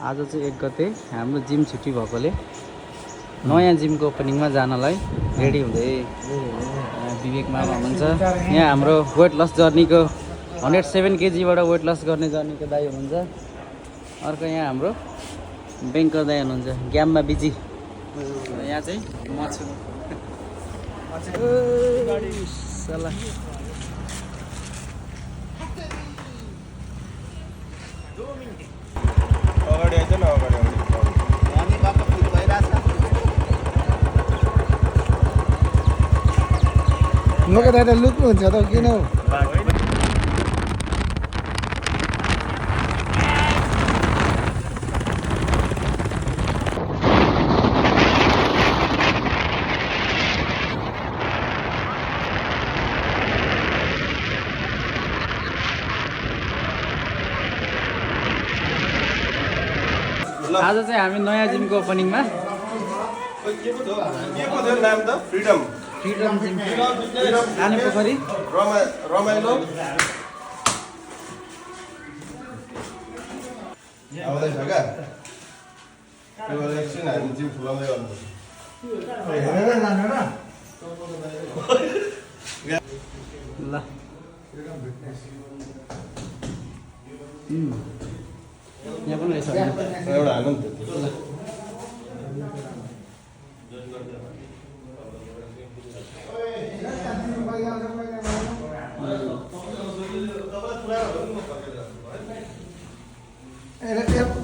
आज चाहिँ 1 गते हाम्रो जिम छुट्टी भएकोले नयाँ जिमको ओपनिङमा जानलाई रेडी हुँदै विवेक मामा हुनुहुन्छ। यहाँ हाम्रो वेट लस जर्नीको 107 केजीबाट वेट लस गर्ने जर्नीको दाइ हुनुहुन्छ। अर्को यहाँ हाम्रो ब्याङ्कर दाइ हुनुहुन्छ, ग्याममा बिजी। यहाँ चाहिँ म छु। अगाडि आइज न, अगाडि नोका दादा लुक्नुहुन्छ त किन हौ? आज चाहिँ हामी नयाँ जिमको ओपनिङमा के पो थियो नाम त? फ्रिडम जिम खाने पोखरी रमाइलो आउँदैछ क्या? त्यो भएर एकछिन हामी जिम फुलाउँदै गर्नुपर्छ। हेरेर जानु र। ल यहाँ पनि रहेछ एउटा हाल्नु नि त।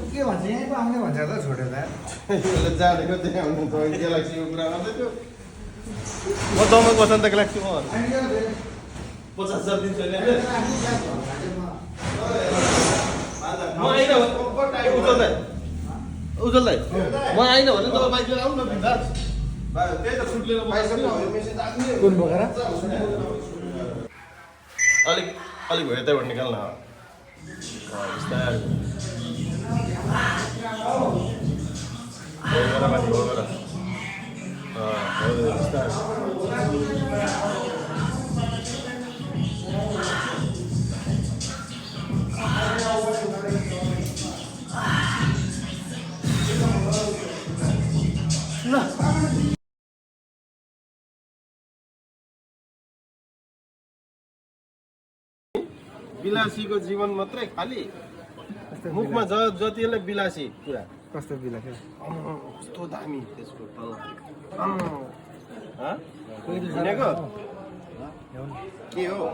के भन्छ यहीँ पो आउने भन्छ त छोडेर यसले जाँदैको त्यहाँ हुनु त ग्यालेक्सीको कुरा गर्दै थियो। म दमक बस्छ नि त ग्यालेक्सीमा 50,000 दिन्छु अहिले। म आइन उजल्दै म आइन भने तपाईँ बाइक लिएर आउनु न बिन्दास। त्यही त सुट लिएर कुन बोकेर अलिक भयो यतैबाट निकाल्न। बिस्तारै माथि हो गर बिस्तारै। विलासीको जीवन मात्रै खाली मुखमा जतिलाई विलासी कुरा। कस्तो बिला के कस्तो दामी त्यसको किनेको के हो?